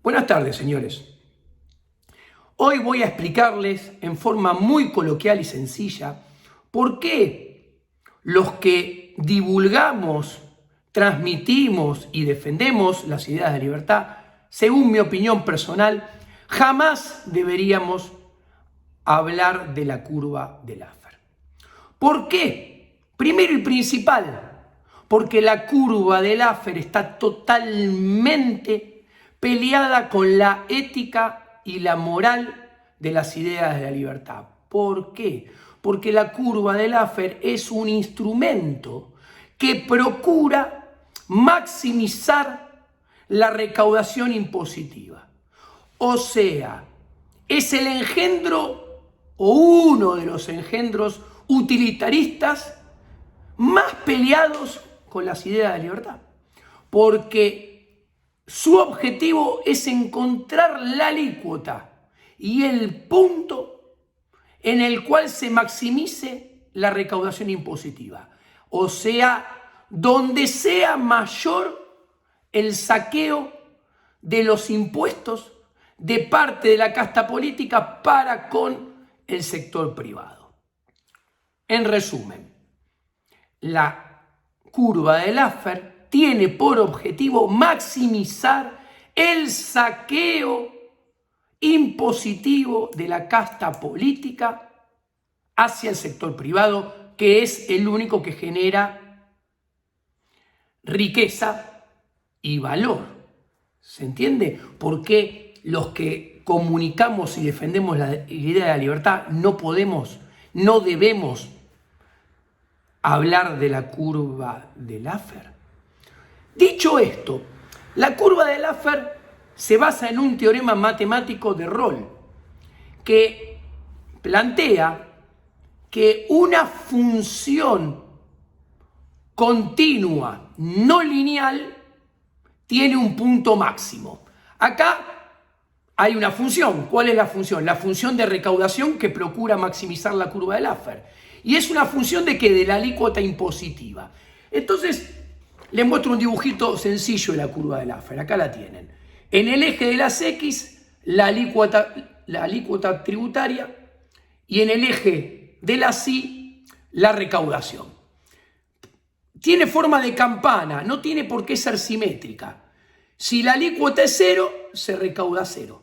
Buenas tardes, señores. Hoy voy a explicarles en forma muy coloquial y sencilla por qué los que divulgamos, transmitimos y defendemos las ideas de libertad, según mi opinión personal, jamás deberíamos hablar de la curva de Laffer. ¿Por qué? Primero y principal, porque la curva de Laffer está totalmente peleada con la ética y la moral de las ideas de la libertad. ¿Por qué? Porque la curva de Laffer es un instrumento que procura maximizar la recaudación impositiva. O sea, es el engendro o uno de los engendros utilitaristas más peleados con las ideas de libertad. Porque su objetivo es encontrar la alícuota y el punto en el cual se maximice la recaudación impositiva. O sea, donde sea mayor el saqueo de los impuestos de parte de la casta política para con el sector privado. En resumen, la curva de Laffer tiene por objetivo maximizar el saqueo impositivo de la casta política hacia el sector privado, que es el único que genera riqueza y valor. ¿Se entiende? Porque los que comunicamos y defendemos la idea de la libertad no debemos hablar de la curva de Laffer. Dicho esto, la curva de Laffer se basa en un teorema matemático de Rolle que plantea que una función continua no lineal tiene un punto máximo. Acá hay una función. ¿Cuál es la función? La función de recaudación que procura maximizar la curva de Laffer. Y es una función de ¿qué? De la alícuota impositiva. Entonces, les muestro un dibujito sencillo de la curva de Laffer. Acá la tienen. En el eje de las X, la alícuota tributaria, y en el eje de las Y, la recaudación. Tiene forma de campana, no tiene por qué ser simétrica. Si la alícuota es 0, se recauda 0.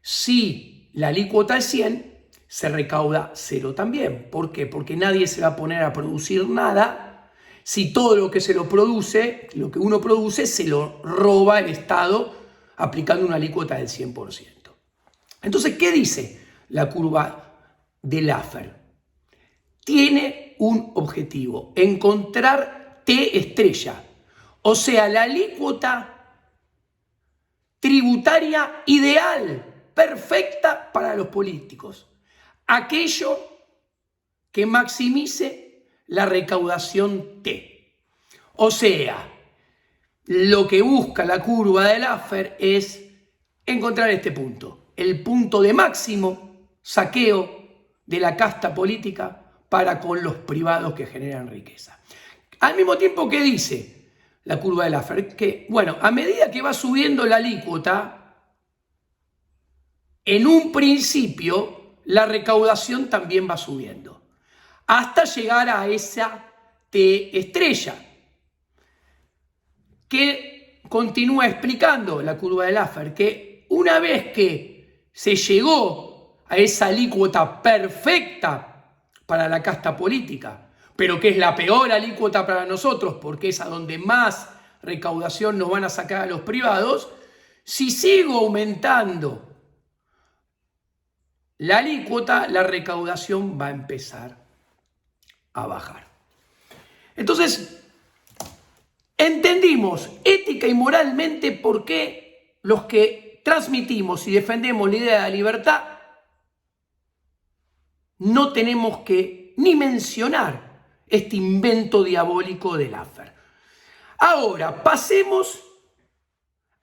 Si la alícuota es 100, se recauda 0 también. ¿Por qué? Porque nadie se va a poner a producir nada si todo lo que lo que uno produce, se lo roba el Estado aplicando una alícuota del 100%. Entonces, ¿qué dice la curva de Laffer? Tiene un objetivo: encontrar T estrella, o sea, la alícuota tributaria ideal, perfecta para los políticos. Aquello que maximice la recaudación T. O sea, lo que busca la curva de Laffer es encontrar este punto, el punto de máximo saqueo de la casta política para con los privados que generan riqueza. Al mismo tiempo, ¿qué dice la curva de Laffer? Que, bueno, a medida que va subiendo la alícuota, en un principio la recaudación también va subiendo, hasta llegar a esa T estrella, que continúa explicando la curva de Laffer, que una vez que se llegó a esa alícuota perfecta para la casta política, pero que es la peor alícuota para nosotros, porque es a donde más recaudación nos van a sacar a los privados, si sigo aumentando la alícuota, la recaudación va a empezar a bajar. Entonces, entendimos ética y moralmente por qué los que transmitimos y defendemos la idea de la libertad no tenemos que ni mencionar este invento diabólico de Laffer. Ahora, pasemos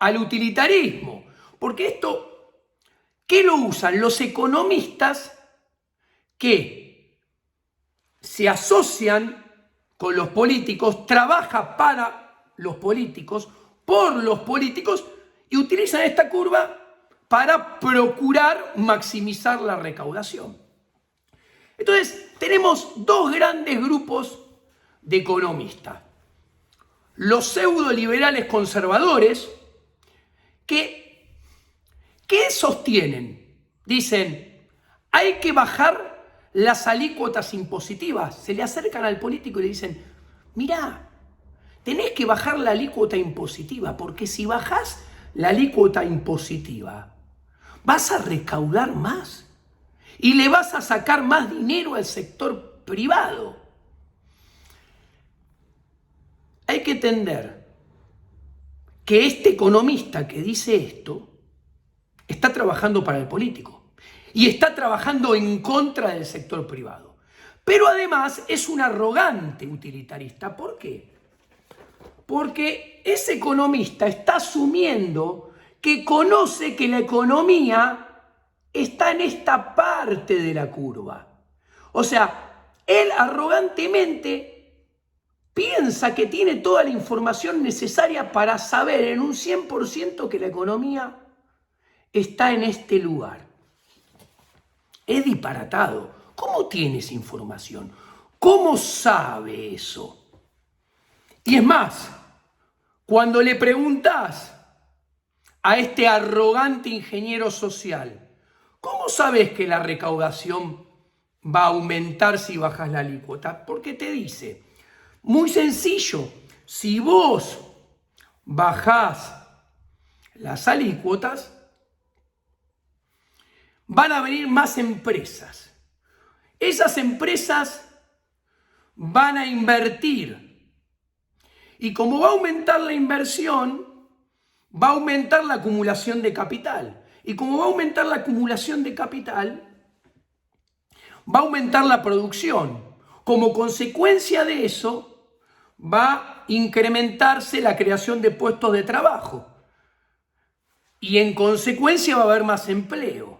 al utilitarismo, porque esto, ¿qué lo usan? Los economistas que se asocian con los políticos, trabaja para los políticos, por los políticos y utilizan esta curva para procurar maximizar la recaudación. Entonces, tenemos dos grandes grupos de economistas. Los pseudoliberales conservadores, ¿qué sostienen? Dicen, hay que bajar las alícuotas impositivas. Se le acercan al político y le dicen, mirá, tenés que bajar la alícuota impositiva, porque si bajás la alícuota impositiva, vas a recaudar más y le vas a sacar más dinero al sector privado. Hay que entender que este economista que dice esto está trabajando para el político y está trabajando en contra del sector privado. Pero además es un arrogante utilitarista. ¿Por qué? Porque ese economista está asumiendo que conoce que la economía está en esta parte de la curva. O sea, él arrogantemente piensa que tiene toda la información necesaria para saber en un 100% que la economía está en este lugar. Es disparatado. ¿Cómo tiene esa información? ¿Cómo sabe eso? Y es más, cuando le preguntás a este arrogante ingeniero social, ¿cómo sabes que la recaudación va a aumentar si bajas la alícuota? Porque te dice, muy sencillo, si vos bajás las alícuotas, van a venir más empresas. Esas empresas van a invertir. Y como va a aumentar la inversión, va a aumentar la acumulación de capital. Y como va a aumentar la acumulación de capital, va a aumentar la producción. Como consecuencia de eso, va a incrementarse la creación de puestos de trabajo. Y en consecuencia va a haber más empleo.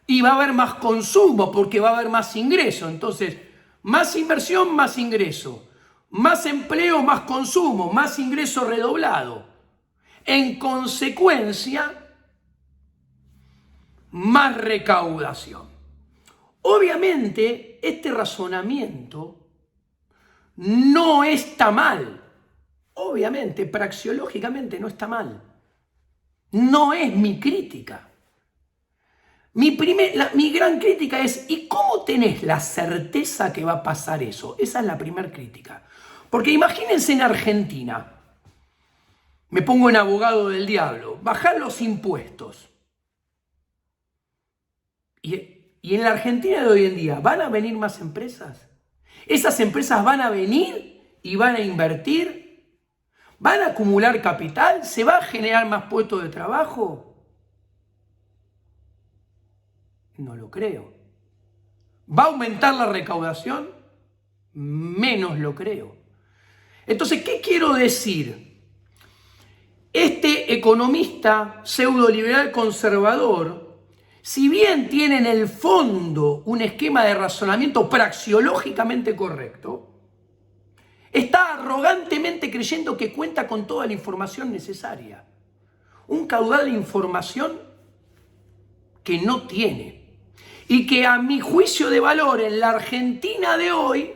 Y va a haber más consumo porque va a haber más ingreso. Entonces, más inversión, más ingreso. Más empleo, más consumo, más ingreso redoblado. En consecuencia, más recaudación. Obviamente, este razonamiento no está mal. Obviamente, praxeológicamente no está mal. No es mi crítica. Mi gran crítica es, ¿y cómo tenés la certeza que va a pasar eso? Esa es la primera crítica. Porque imagínense en Argentina, me pongo en abogado del diablo, bajar los impuestos. Y en la Argentina de hoy en día, ¿van a venir más empresas? ¿Esas empresas van a venir y van a invertir? ¿Van a acumular capital? ¿Se va a generar más puestos de trabajo? No lo creo. ¿Va a aumentar la recaudación? Menos lo creo. Entonces, ¿qué quiero decir? Este economista pseudoliberal conservador, si bien tiene en el fondo un esquema de razonamiento praxeológicamente correcto, está arrogantemente creyendo que cuenta con toda la información necesaria. Un caudal de información que no tiene. Y que a mi juicio de valor en la Argentina de hoy,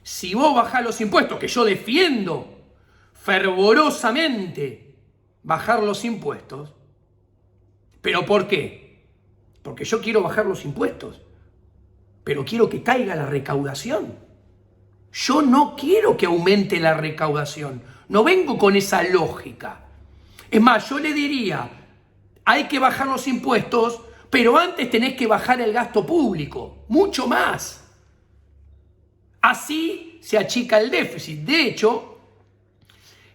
si vos bajás los impuestos, que yo defiendo fervorosamente bajar los impuestos, ¿pero por qué? Porque yo quiero bajar los impuestos, pero quiero que caiga la recaudación. Yo no quiero que aumente la recaudación, no vengo con esa lógica. Es más, yo le diría, hay que bajar los impuestos, pero antes tenés que bajar el gasto público, mucho más. Así se achica el déficit. De hecho,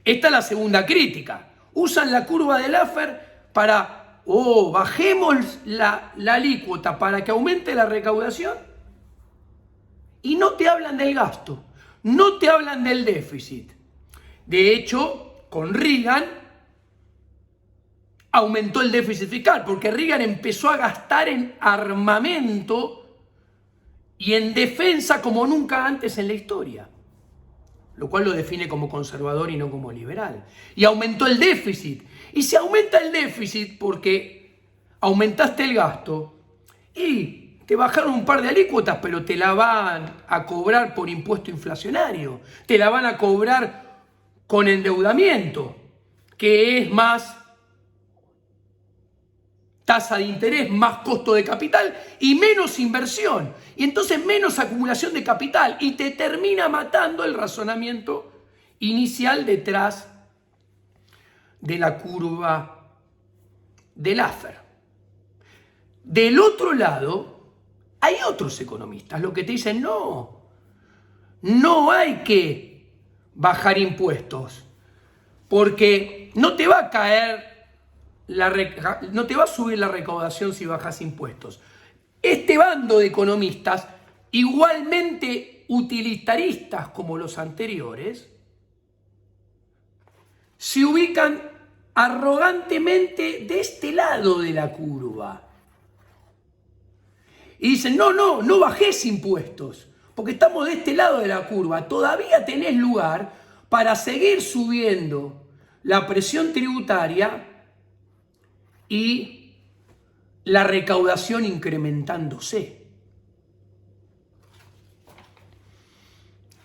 esta es la segunda crítica. Usan la curva de Laffer para, bajemos la alícuota para que aumente la recaudación. Y no te hablan del gasto, no te hablan del déficit. De hecho, con Reagan aumentó el déficit fiscal, porque Reagan empezó a gastar en armamento y en defensa como nunca antes en la historia. lo cual lo define como conservador y no como liberal. Y aumentó el déficit. Y se aumenta el déficit porque aumentaste el gasto y te bajaron un par de alícuotas, pero te la van a cobrar por impuesto inflacionario. Te la van a cobrar con endeudamiento, que es más tasa de interés, más costo de capital y menos inversión. Y entonces menos acumulación de capital y te termina matando el razonamiento inicial detrás de la curva de Laffer. Del otro lado, hay otros economistas, los que te dicen no hay que bajar impuestos, porque no te va a caer no te va a subir la recaudación si bajas impuestos. Este bando de economistas, igualmente utilitaristas como los anteriores, se ubican arrogantemente de este lado de la curva. Y dicen, no bajes impuestos, porque estamos de este lado de la curva. Todavía tenés lugar para seguir subiendo la presión tributaria y la recaudación incrementándose.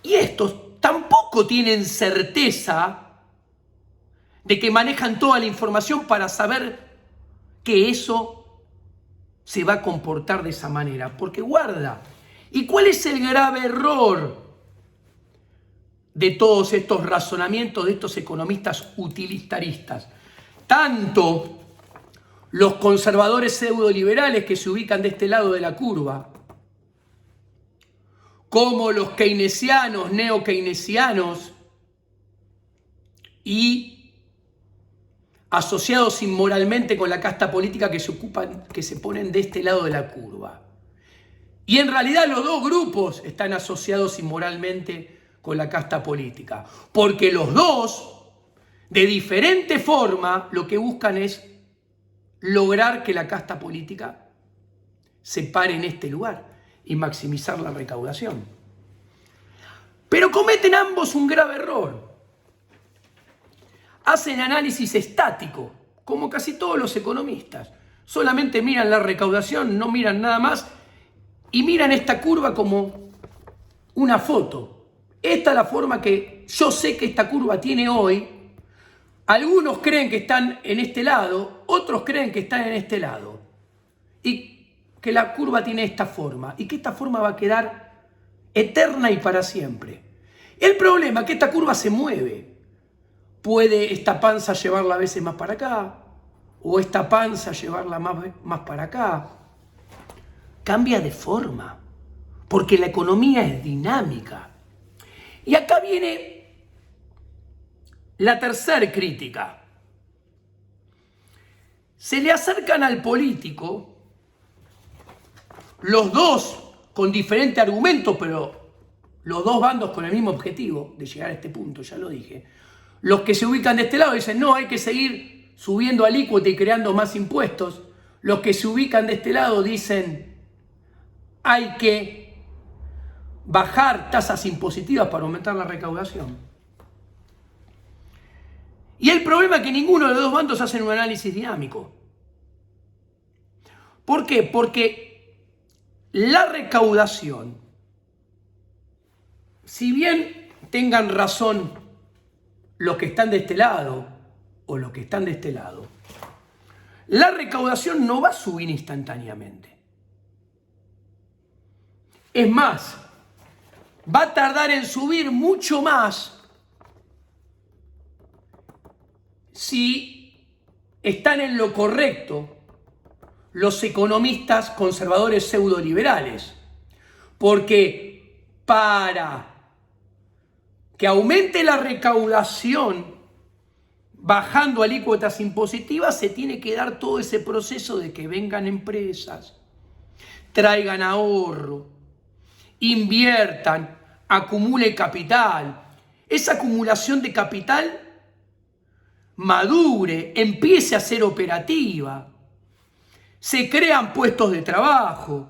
Y estos tampoco tienen certeza de que manejan toda la información para saber que eso se va a comportar de esa manera. Porque guarda, ¿y cuál es el grave error de todos estos razonamientos de estos economistas utilitaristas? Tanto los conservadores pseudoliberales que se ubican de este lado de la curva, como los keynesianos, neo-keynesianos y asociados inmoralmente con la casta política que se ponen de este lado de la curva. Y en realidad los dos grupos están asociados inmoralmente con la casta política, porque los dos, de diferente forma, lo que buscan es lograr que la casta política se pare en este lugar y maximizar la recaudación. Pero cometen ambos un grave error. Hacen análisis estático, como casi todos los economistas. Solamente miran la recaudación, no miran nada más y miran esta curva como una foto. Esta es la forma que yo sé que esta curva tiene hoy. Algunos creen que están en este lado, otros creen que están en este lado. Y que la curva tiene esta forma. Y que esta forma va a quedar eterna y para siempre. El problema es que esta curva se mueve. Puede esta panza llevarla a veces más para acá. O esta panza llevarla más para acá. Cambia de forma. Porque la economía es dinámica. Y acá viene la tercera crítica. Se le acercan al político, los dos con diferente argumento, pero los dos bandos con el mismo objetivo de llegar a este punto, ya lo dije. Los que se ubican de este lado dicen, no, hay que seguir subiendo alícuota y creando más impuestos. Los que se ubican de este lado dicen, hay que bajar tasas impositivas para aumentar la recaudación. Y el problema es que ninguno de los dos bandos hacen un análisis dinámico. ¿Por qué? Porque la recaudación, si bien tengan razón los que están de este lado o los que están de este lado, la recaudación no va a subir instantáneamente. Es más, va a tardar en subir mucho más si están en lo correcto los economistas conservadores pseudoliberales. Porque para que aumente la recaudación bajando alícuotas impositivas se tiene que dar todo ese proceso de que vengan empresas, traigan ahorro, inviertan, acumulen capital. Esa acumulación de capital madure, empiece a ser operativa, se crean puestos de trabajo,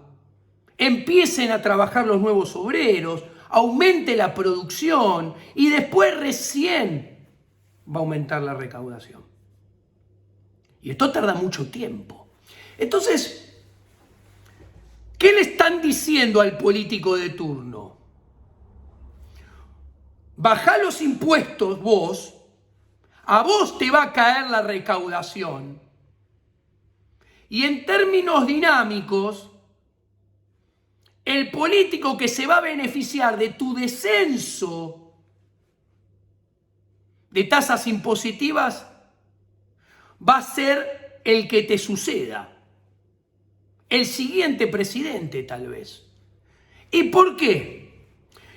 empiecen a trabajar los nuevos obreros, aumente la producción y después recién va a aumentar la recaudación. Y esto tarda mucho tiempo. Entonces, ¿qué le están diciendo al político de turno? Bajá los impuestos vos, a vos te va a caer la recaudación. Y en términos dinámicos, el político que se va a beneficiar de tu descenso de tasas impositivas va a ser el que te suceda. El siguiente presidente, tal vez. ¿Y por qué?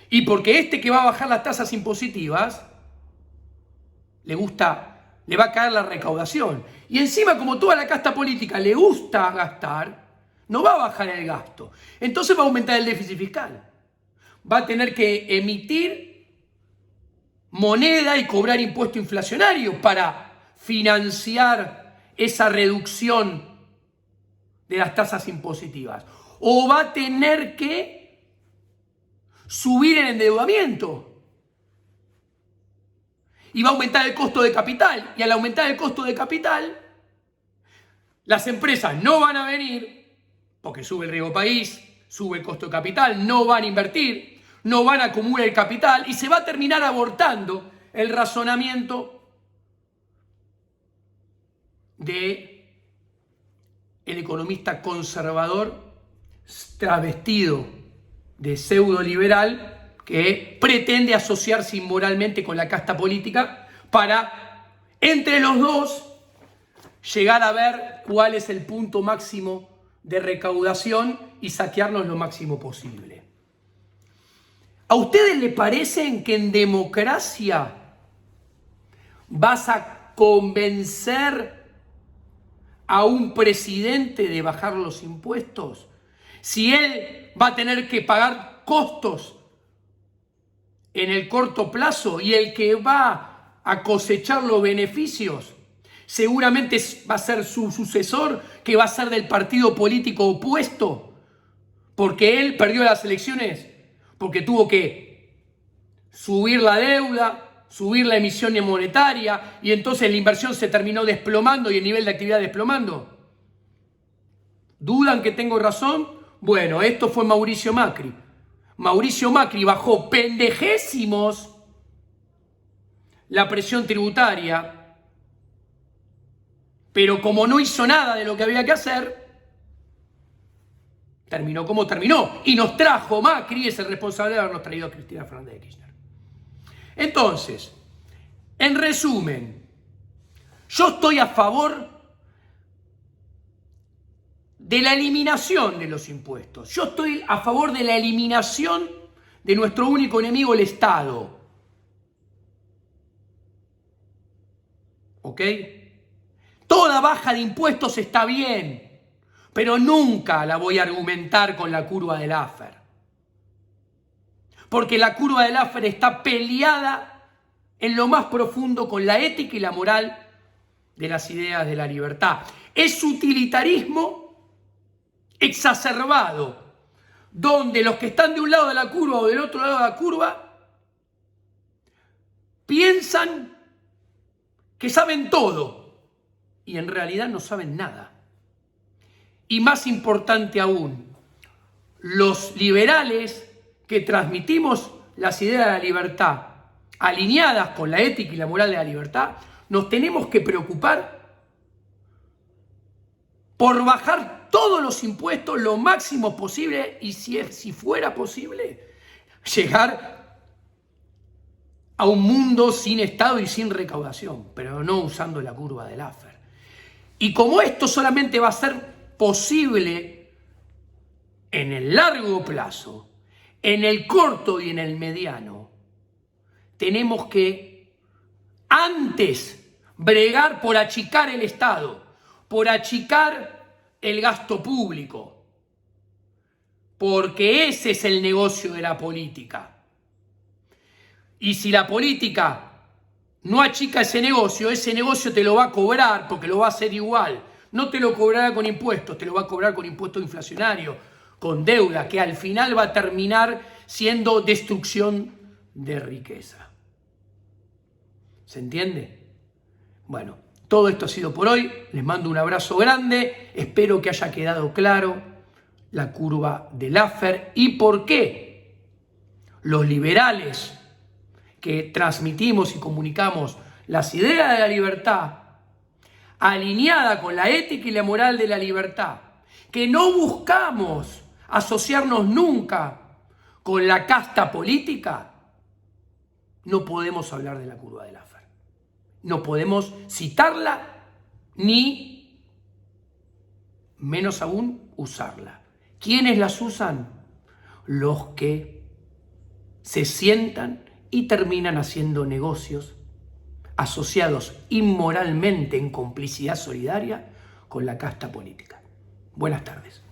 Y porque este que va a bajar las tasas impositivas, le va a caer la recaudación. Y encima, como toda la casta política le gusta gastar, no va a bajar el gasto. Entonces va a aumentar el déficit fiscal. Va a tener que emitir moneda y cobrar impuesto inflacionario para financiar esa reducción de las tasas impositivas. O va a tener que subir el endeudamiento. Y va a aumentar el costo de capital. Y al aumentar el costo de capital, las empresas no van a venir, porque sube el riesgo país, sube el costo de capital, no van a invertir, no van a acumular el capital y se va a terminar abortando el razonamiento de el economista conservador travestido de pseudo liberal que pretende asociarse inmoralmente con la casta política para, entre los dos, llegar a ver cuál es el punto máximo de recaudación y saquearnos lo máximo posible. ¿A ustedes les parece que en democracia vas a convencer a un presidente de bajar los impuestos si él va a tener que pagar costos en el corto plazo y el que va a cosechar los beneficios seguramente va a ser su sucesor, que va a ser del partido político opuesto, porque él perdió las elecciones, porque tuvo que subir la deuda, subir la emisión monetaria, y entonces la inversión se terminó desplomando y el nivel de actividad desplomando? ¿Dudan que tengo razón? Bueno, esto fue Mauricio Macri. Mauricio Macri bajó pendejésimos la presión tributaria, pero como no hizo nada de lo que había que hacer, terminó como terminó. Y nos trajo, Macri es el responsable de habernos traído a Cristina Fernández de Kirchner. Entonces, en resumen, yo estoy a favor de la eliminación de los impuestos. Yo estoy a favor de la eliminación de nuestro único enemigo, el Estado. ¿Ok? Toda baja de impuestos está bien, pero nunca la voy a argumentar con la curva de Laffer. Porque la curva de Laffer está peleada en lo más profundo con la ética y la moral de las ideas de la libertad. Es utilitarismo exacerbado, donde los que están de un lado de la curva o del otro lado de la curva piensan que saben todo y en realidad no saben nada. Y más importante aún, los liberales que transmitimos las ideas de la libertad alineadas con la ética y la moral de la libertad, nos tenemos que preocupar por bajar todos los impuestos lo máximo posible y si fuera posible, llegar a un mundo sin Estado y sin recaudación, pero no usando la curva de Laffer. Y como esto solamente va a ser posible en el largo plazo, en el corto y en el mediano, tenemos que antes bregar por achicar el Estado, por achicar el gasto público, porque ese es el negocio de la política. Y si la política no achica ese negocio te lo va a cobrar porque lo va a hacer igual. No te lo cobrará con impuestos, te lo va a cobrar con impuestos inflacionarios, con deuda, que al final va a terminar siendo destrucción de riqueza. ¿Se entiende? Bueno, todo esto ha sido por hoy. Les mando un abrazo grande. Espero que haya quedado claro la curva de Laffer y por qué los liberales que transmitimos y comunicamos las ideas de la libertad alineada con la ética y la moral de la libertad, que no buscamos asociarnos nunca con la casta política, no podemos hablar de la curva de Laffer. No podemos citarla ni, menos aún, usarla. ¿Quiénes las usan? Los que se sientan y terminan haciendo negocios asociados inmoralmente en complicidad solidaria con la casta política. Buenas tardes.